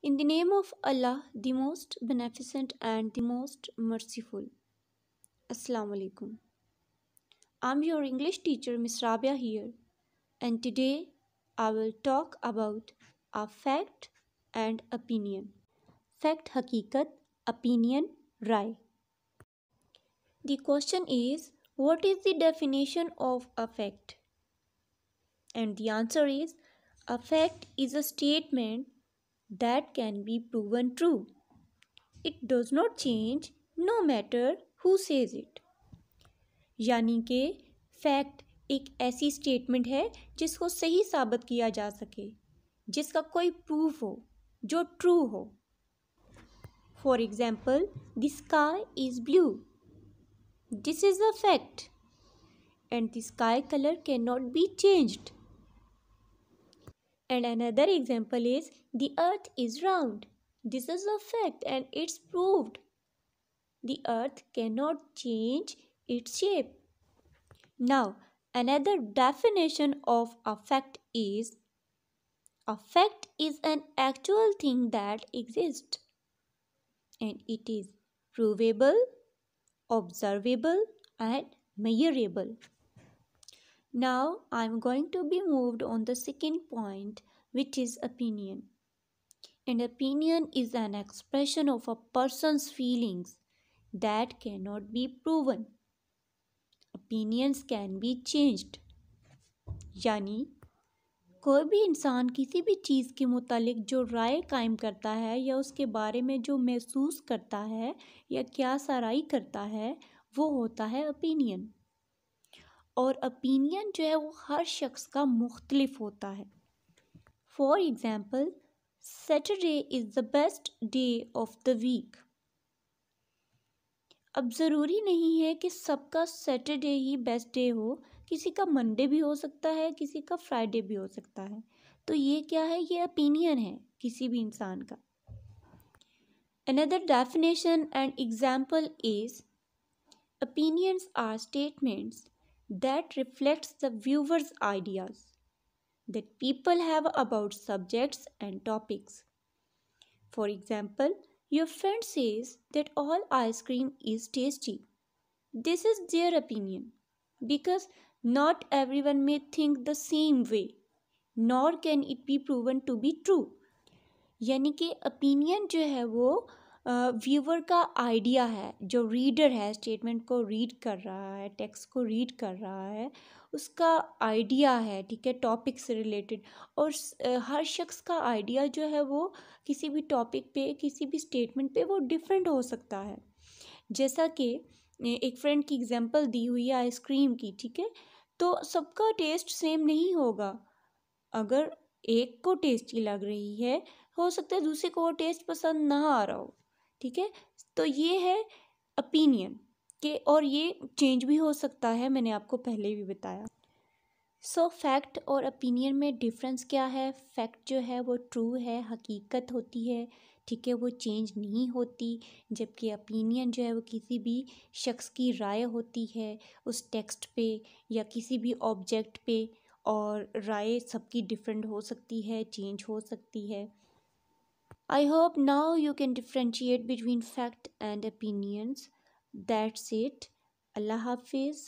In the name of Allah, the most beneficent and the most merciful. Assalamu alaikum. I'm your English teacher, Miss Rabia here, and today I will talk about a fact and opinion. Fact, hakikat, opinion, rai. The question is, what is the definition of a fact? And the answer is, a fact is a statement that can be proven true. It does not change no matter who says it. यानी कि fact एक ऐसी statement है जिसको सही साबित किया जा सके, जिसका कोई प्रूफ हो, जो ट्रू हो. For example, the sky is blue. This is a fact and the sky color cannot be changed. And another example is the earth is round. This is a fact and it's proved. The earth cannot change its shape. Now, another definition of a fact is an actual thing that exists and it is provable, observable and measurable. Now, I am going to be moved on the second point, which is opinion. And opinion is an expression of a person's feelings that cannot be proven. Opinions can be changed. यानी कोई भी इंसान किसी भी चीज़ के मुतालिक जो राय कायम करता है या उसके बारे में जो महसूस करता है या क्या सराई करता है, वो होता है ओपिनियन. और ओपिनियन जो है वो हर शख्स का मुख्तलिफ होता है. For example, Saturday is the best day of the week. अब ज़रूरी नहीं है कि सबका सैटरडे ही बेस्ट डे हो. किसी का मंडे भी हो सकता है, किसी का फ्राइडे भी हो सकता है. तो ये क्या है? ये ओपिनियन है किसी भी इंसान का. Another definition and example is, opinions are statements that reflects the viewer's ideas that people have about subjects and topics. For example, your friend says that all ice cream is tasty. This is their opinion because not everyone may think the same way, nor can it be proven to be true. यानी कि opinion जो है वो viewer का idea है. जो reader है, statement को रीड कर रहा है, टेक्स्ट को रीड कर रहा है, उसका आइडिया है, ठीक है, टॉपिक से रिलेटेड. और हर शख्स का आइडिया जो है वो किसी भी टॉपिक पे, किसी भी स्टेटमेंट पे वो डिफरेंट हो सकता है. जैसा कि एक फ्रेंड की एग्जांपल दी हुई है आइसक्रीम की, ठीक है, तो सबका टेस्ट सेम नहीं होगा. अगर एक को टेस्टी लग रही है, हो सकता है दूसरे को वो टेस्ट पसंद ना आ रहा हो. ठीक है, तो ये है ओपिनियन के, और ये चेंज भी हो सकता है, मैंने आपको पहले भी बताया. सो फैक्ट और ओपिनियन में डिफरेंस क्या है? फैक्ट जो है वो ट्रू है, हकीकत होती है, ठीक है, वो चेंज नहीं होती. जबकि ओपिनियन जो है वो किसी भी शख्स की राय होती है उस टेक्स्ट पे या किसी भी ऑब्जेक्ट पे, और राय सबकी डिफरेंट हो सकती है, चेंज हो सकती है. I hope now you can differentiate between fact and opinions. That's it. Allah Hafiz.